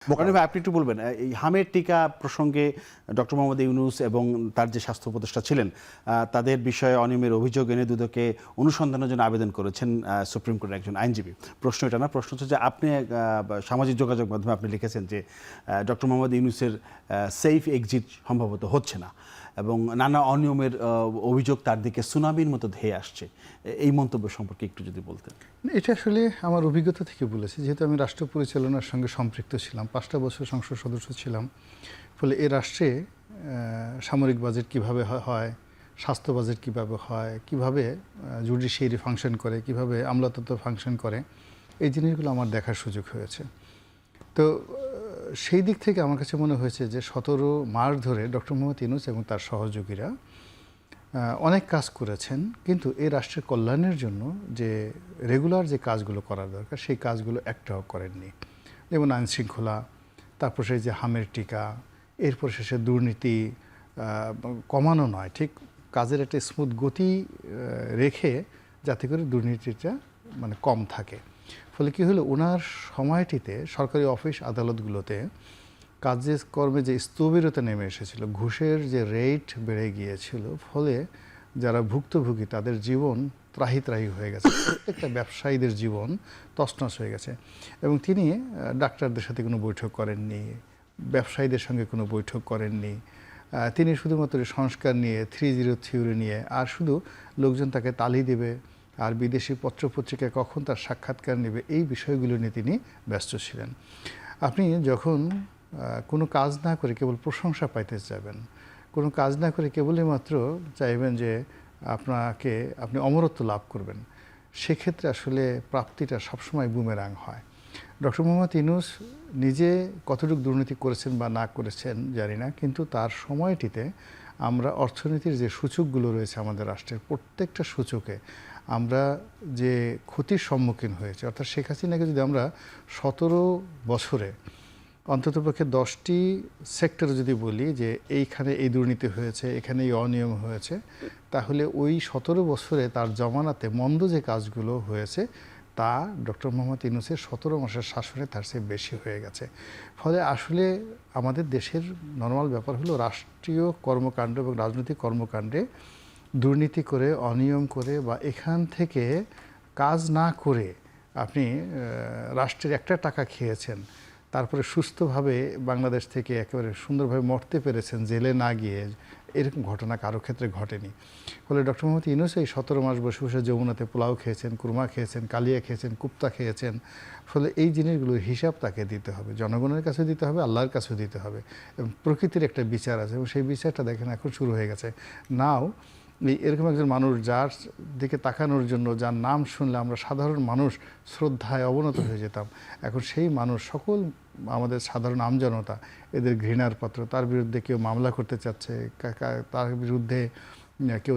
রনি ভাই, আপনি একটু বলবেন এই হামের টিকা প্রসঙ্গে ডক্টর মোহাম্মদ ইউনূস এবং তার যে স্বাস্থ্য উপদেষ্টা ছিলেন তাদের বিষয়ে অনিয়মের অভিযোগ এনে দুদকে অনুসন্ধানের জন্য আবেদন করেছেন সুপ্রিম কোর্টের একজন আইনজীবী। প্রশ্ন এটা না, প্রশ্ন হচ্ছে যে আপনি সামাজিক যোগাযোগ মাধ্যমে আপনি লিখেছেন যে ডক্টর মোহাম্মদ ইউনূসের সেফ এক্সিট সম্ভবত হচ্ছে না এবং নানা অনিয়মের অভিযোগ তার দিকে সুনামির মতো ধেয়ে আসছে। এই মন্তব্য সম্পর্কে একটু যদি বলতেন। এটা আসলে আমার অভিজ্ঞতা থেকে বলেছি, যেহেতু আমি রাষ্ট্র পরিচালনার সঙ্গে সম্পৃক্ত ছিলাম, 5টা বছর সংসদ সদস্য ছিলাম। ফলে এ রাষ্ট্রে সামরিক বাজেট কিভাবে হয়, স্বাস্থ্য বাজেট কিভাবে হয়, কিভাবে জুডিশিয়ারি ফাংশন করে, কিভাবে আমলাতন্ত্র ফাংশন করে, এই জিনিসগুলো আমার দেখার সুযোগ হয়েছে। তো সেই দিক থেকে আমার কাছে মনে হয়েছে যে 17 মাস ধরে ডক্টর মোহাম্মদ ইউনূস এবং তার সহযোগীরা অনেক কাজ করেছেন, কিন্তু এই রাষ্ট্রের কল্যাণের জন্য যে রেগুলার যে কাজগুলো করার দরকার সেই কাজগুলো একটাও করেননি। যেমন আইন শৃঙ্খলা, তারপর সেই যে হামের টিকা, এরপর শেষে দুর্নীতি কমানো নয়, ঠিক কাজের একটা স্মুথ গতি রেখে যাতে করে দুর্নীতিটা মানে কম থাকে। ফলে কী হলো, ওনার সময়টিতে সরকারি অফিস আদালতগুলোতে কাজে কর্মে যে স্থবিরতা নেমে এসেছিল, ঘুষের যে রেট বেড়ে গিয়েছিল, ফলে যারা ভুক্তভোগী তাদের জীবন ত্রাহি হয়ে গেছে, প্রত্যেকটা ব্যবসায়ীদের জীবন তছনছ হয়ে গেছে। এবং তিনি ডাক্তারদের সাথে কোনো বৈঠক করেননি, ব্যবসায়ীদের সঙ্গে কোনো বৈঠক করেননি। তিনি শুধুমাত্র সংস্কার নিয়ে 3-0 থিওরি নিয়ে, আর শুধু লোকজন তাকে তালি দেবে আর বিদেশি পত্রপত্রিকায় কখন তার সাক্ষাৎকার নেবে, এই বিষয়গুলো নিয়ে তিনি ব্যস্ত ছিলেন। আপনি যখন কোনো কাজ না করে কেবল প্রশংসা পাইতে চাইবেন, কোনো কাজ না করে কেবলই মাত্র চাইবেন যে আপনি অমরত্ব লাভ করবেন, সেক্ষেত্রে আসলে প্রাপ্তিটা সবসময় বুমেরাং হয়। ডক্টর মোহাম্মদ ইউনূস নিজে কতটুকু দুর্নীতি করেছেন বা না করেছেন জানি না, কিন্তু তার সময়টিতে আমরা অর্থনীতির যে সূচকগুলো রয়েছে আমাদের রাষ্ট্রের, প্রত্যেকটা সূচকে আমরা যে ক্ষতির সম্মুখীন হয়েছে, অর্থাৎ শেখ হাসিনাকে যদি আমরা 17 বছরে অন্ততপক্ষে 10টি সেক্টরে যদি বলি যে এইখানে এই দুর্নীতি হয়েছে, এখানে এই অনিয়ম হয়েছে, তাহলে ওই 17 বছরে তার জমানাতে মন্দ যে কাজগুলো হয়েছে তা ডক্টর মোহাম্মদ ইউনূসের 17 মাসের শাসনে তার চেয়ে বেশি হয়ে গেছে। ফলে আসলে আমাদের দেশের নর্মাল ব্যাপার হলো রাষ্ট্রীয় কর্মকাণ্ড এবং রাজনৈতিক কর্মকাণ্ডে দুর্নীতি করে, অনিয়ম করে বা এখান থেকে কাজ না করে আপনি রাষ্ট্রের একটা টাকা খেয়েছেন, তারপরে সুস্থভাবে বাংলাদেশ থেকে একেবারে সুন্দরভাবে মরতে পেরেছেন জেলে না গিয়ে, এরকম ঘটনা কারো ক্ষেত্রে ঘটেনি। ফলে ডক্টর মোহাম্মদ ইউনূস এই 17 মাস বসে বসে যমুনাতে পোলাও খেয়েছেন, কুরমা খেয়েছেন, কালিয়া খেয়েছেন, কুপ্তা খেয়েছেন। ফলে এই জিনিসগুলোর হিসাব তাকে দিতে হবে, জনগণের কাছে দিতে হবে, আল্লাহর কাছেও দিতে হবে, এবং প্রকৃতির একটা বিচার আছে এবং সেই বিচারটা দেখেন এখন শুরু হয়ে গেছে। নাও এরকম একজন মানুষ যার দিকে তাকানোর জন্য, যার নাম শুনলে আমরা সাধারণ মানুষ শ্রদ্ধায় অবনত হয়ে যেতাম, এখন সেই মানুষ সকল আমাদের সাধারণ আমজনতা এদের ঘৃণার পাত্র। তার বিরুদ্ধে কেউ মামলা করতে চাচ্ছে, তার বিরুদ্ধে কেউ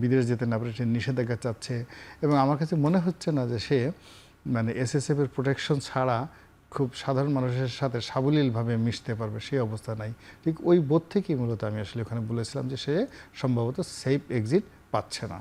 বিদেশ যেতে না পারে সে নিষেধাজ্ঞা চাচ্ছে, এবং আমার কাছে মনে হচ্ছে না যে সে মানে SSF-এর প্রোটেকশন ছাড়া খুব সাধারণ মানুষের সাথে সাবলীলভাবে মিশতে পারবে সেই অবস্থা নাই। ঠিক ওই বোধ থেকেই মূলত আমি আসলে ওখানে বলেছিলাম যে সে সম্ভবত সেফ এক্সিট পাচ্ছে না।